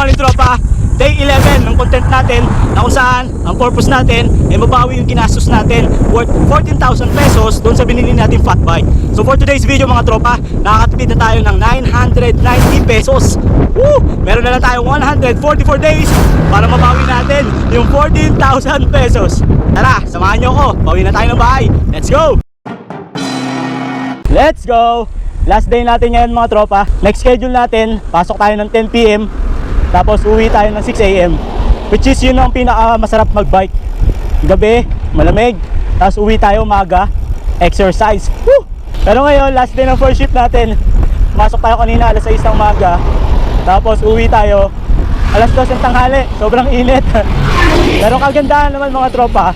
morning tropa. Day 11 ng content natin na kung saan ang purpose natin ay mabawi yung ginastos natin worth 14,000 pesos doon sa binili natin fat bike. So for today's video mga tropa, nakakatipid na tayo ng 990 pesos. Woo! Meron na lang tayong 144 days para mabawi natin yung 14,000 pesos. Tara, samahan nyo ako. Bawi na tayo ng bahay. Let's go! Let's go! Last day natin ngayon mga tropa. Next schedule natin, pasok tayo ng 10 PM. Tapos uwi tayo ng 6 AM, which is yun ang pinaka masarap magbike. Gabi, malamig. Tapos uwi tayo umaga, exercise. Woo! Pero ngayon, last day ng first shift natin. Pasok tayo kanina alas 6 ng umaga. Tapos uwi tayo alas 2 ng tanghali. Sobrang init. Pero kagandahan naman mga tropa,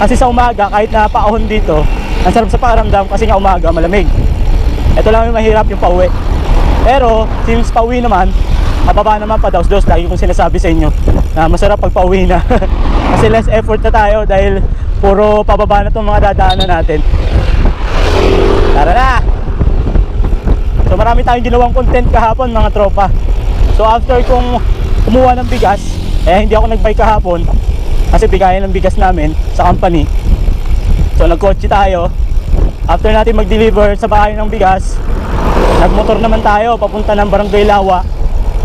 kasi sa umaga kahit na paahon dito, ang sarap sa pakiramdam kasi nga umaga malamig. Ito lang yung mahirap, yung pauwi. Pero since pauwi naman, mababa naman pa dos-dos. Lagi kong sinasabi sa inyo na masarap pag pauwi na. Kasi less effort na tayo dahil puro pababa na itong mga dadaanan natin. Tara na! So marami tayong ginawang content kahapon mga tropa. So after kong kumuha ng bigas, hindi ako nagbike kahapon kasi bigayan ng bigas namin sa company. So nagkotse tayo. After natin mag-deliver sa bahay ng bigas, nagmotor naman tayo papunta ng Barangay Lawa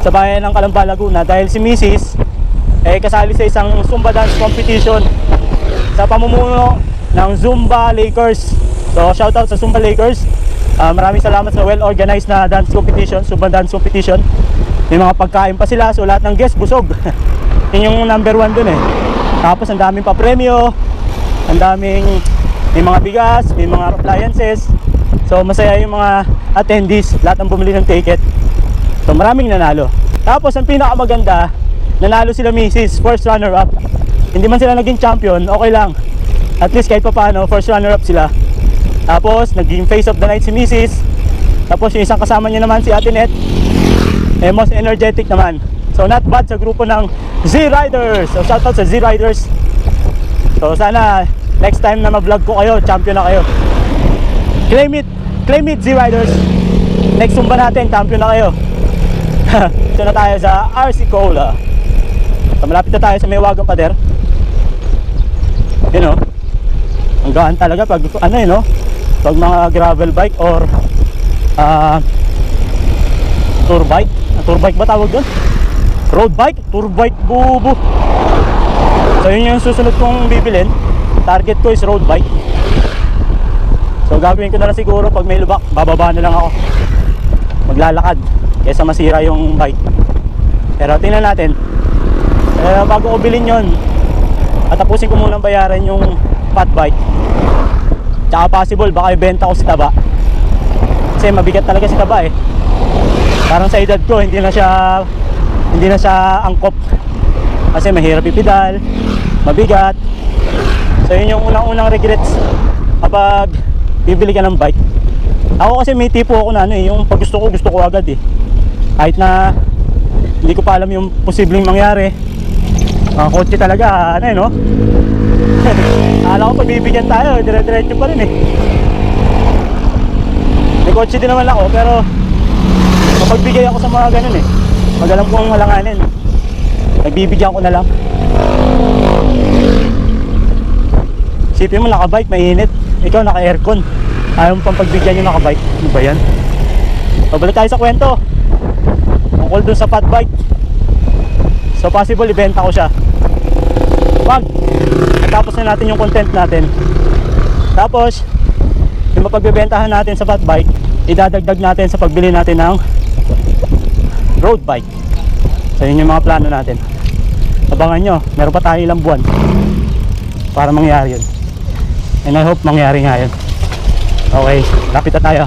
sa bayan ng Calamba, Laguna, dahil si Mrs. kasali sa isang Zumba dance competition sa pamumuno ng Zumba Lakers. So shoutout sa Zumba Lakers. Maraming salamat sa well-organized na dance competition, Zumba dance competition. May mga pagkain pa sila, so lahat ng guests busog. Yun yung number 1 dun eh. Tapos ang daming pa-premyo, ang daming, may mga bigas, may mga appliances. So masaya yung mga attendees, lahat ng bumili ng ticket. So maraming nanalo. Tapos ang pinakamaganda, nanalo sila Mrs. First runner up. Hindi man sila naging champion, okay lang. At least kahit pa paano, first runner up sila. Tapos naging face of the night si Mrs. Tapos yung isang kasama niya naman si Ate Net, most energetic naman. So not bad sa grupo ng Z-Riders. So shoutout sa Z-Riders. So sana next time na ma-vlog ko kayo, champion na kayo. Claim it Z-Riders. Next Zumba natin, champion na kayo. Ito na tayo sa RC Cola. So, malapit na tayo sa Maywagang Pader. Yun o. Ang gaan talaga pag ano yun o, pag mga gravel bike or tour bike. Tour bike ba tawag doon? Road bike? Tour bike, bubu. So yun yung susunod kong bibilin. Target ko is road bike. So gagawin ko na lang siguro pag may lubak, bababa na lang ako, maglalakad kaysa masira yung bike. Pero tingnan natin, bago ko bilhin yun at tapusin ko munang bayaran yung fat bike. Tsaka possible baka ibenta ko si Taba, kasi mabigat talaga si Taba eh. Parang sa edad ko hindi na siya angkop, kasi mahirap ipedal, mabigat. So yun yung unang regrets kapag bibili ka ng bike. Ako kasi may tipo ako na ano eh, yung pag gusto ko agad eh. Kahit na hindi ko pa alam yung posibleng mangyari. Kotse talaga, ano eh no? Akala ko pag bibigyan tayo, dire-diretso pa rin eh. May kotse din naman ako, pero kapag bigay ako sa mga ganun eh, pag alam kong halanganin, nagbibigyan ko na lang. Isipin mo, nakabike, mainit. Ikaw naka-aircon, ayaw mo pang pagbigyan yung nakabike. Ano ba yan? Pabalik tayo sa kwento tungkol dun sa fat bike. So possible ibenta ko siya pag natapos na natin yung content natin. Tapos yung mapagbibentahan natin sa fat bike, idadagdag natin sa pagbili natin ng road bike. So yun yung mga plano natin. Abangan nyo, meron pa tayo ilang buwan para mangyari yun. And I hope mangyari nga yun. Okay, lapit na tayo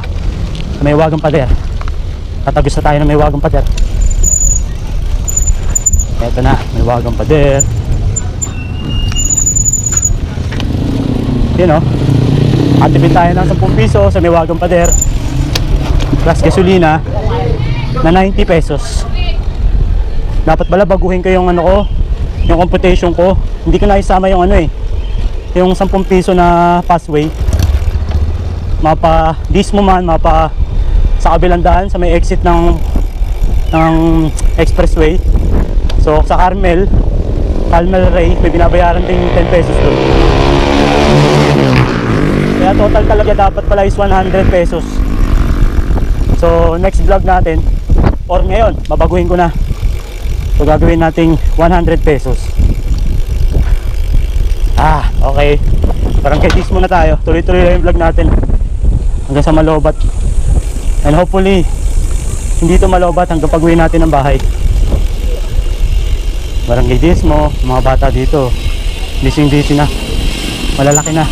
sa Maywagang Pader. Tatagos na tayo ng Maywagang Pader. Eto na, Maywagang Pader. Yun o, atipin tayo ng 10 piso sa Maywagang Pader plus gasolina na 90 pesos. Dapat pala baguhin ko yung ano ko, yung computation ko. Hindi ko na isama yung ano eh, yung 10 piso na passway. Mapa Dismo man, mapa sa kabilang daan sa may exit ng expressway. So sa Carmel Ray, may binabayaran ding 10 pesos doon. Kaya total talaga dapat pala is 100 pesos. So next vlog natin, or ngayon, babaguhin ko na. So gagawin nating 100 pesos. Okay. Parang kaitis muna tayo. Tuloy-tuloy lang yung vlog natin hanggang sa Malobat. And hopefully hindi ito malobat hanggang pag-uwi natin ng bahay. Barangay Dismo, mga bata dito busy na, malalaki na.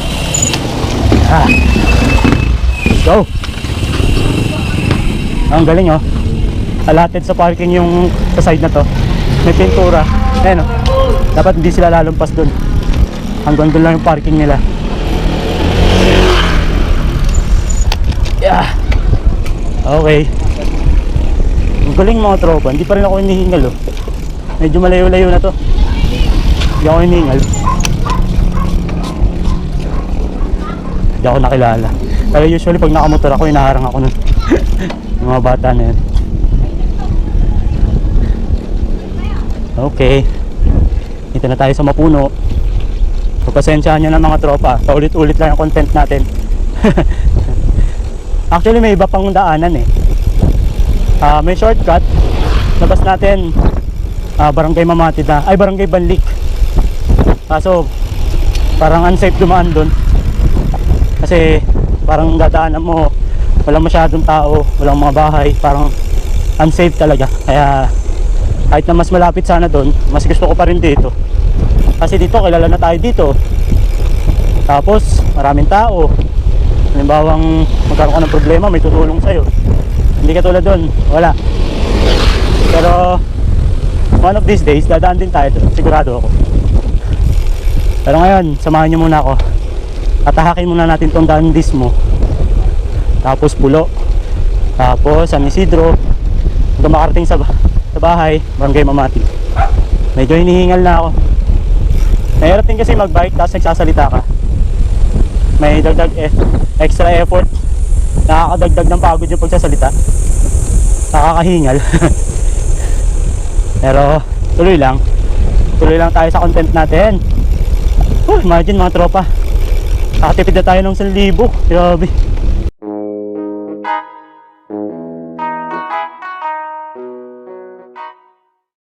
Let's go. Ang galing oh, allotted sa parking yung sa side na to, may pintura. Ayan oh, dapat hindi sila lalumpas dun, hanggang dun lang yung parking nila. Okay. Ang galing mga tropa, hindi pa rin ako hinihingal oh. Medyo malayo-layo na to, hindi ako hinihingal, hindi ako nakilala. Pero usually pag nakamotor ako, hinaharang ako nun. Yung mga bata na yun. Okay, dito na tayo sa Mapuno. Pagpasensyahan nyo ng mga tropa, paulit-ulit lang yung content natin. Actually may iba pang daanan eh. May shortcut, labas natin Barangay Mamatid na, ay Barangay Banlik. Kaso parang unsafe dumaan doon, kasi parang dadaanan mo, walang masyadong tao, walang mga bahay, parang unsafe talaga. Kaya kahit na mas malapit sana doon, mas gusto ko pa rin dito, kasi dito kilala na tayo dito, tapos maraming tao. Halimbawang magkaroon ka ng problema, may tutulong sa'yo. Hindi katulad doon, wala. Pero one of these days, dadaan din tayo doon, sigurado ako. Pero ngayon, samahan nyo muna ako. Tatahakin muna natin tong daan Dismo, tapos Pulo, tapos San Isidro, hanggang makarating sa bahay, Barangay Mamati. Medyo hinihingal na ako. Mahirap din kasi magbike tapos nagsasalita ka. May dagdag extra effort, nakakadagdag ng pagod yung pagsasalita, nakakahingal. Pero tuloy lang tayo sa content natin. Imagine mga tropa, nakatipid na tayo ng 1,000. Grabe.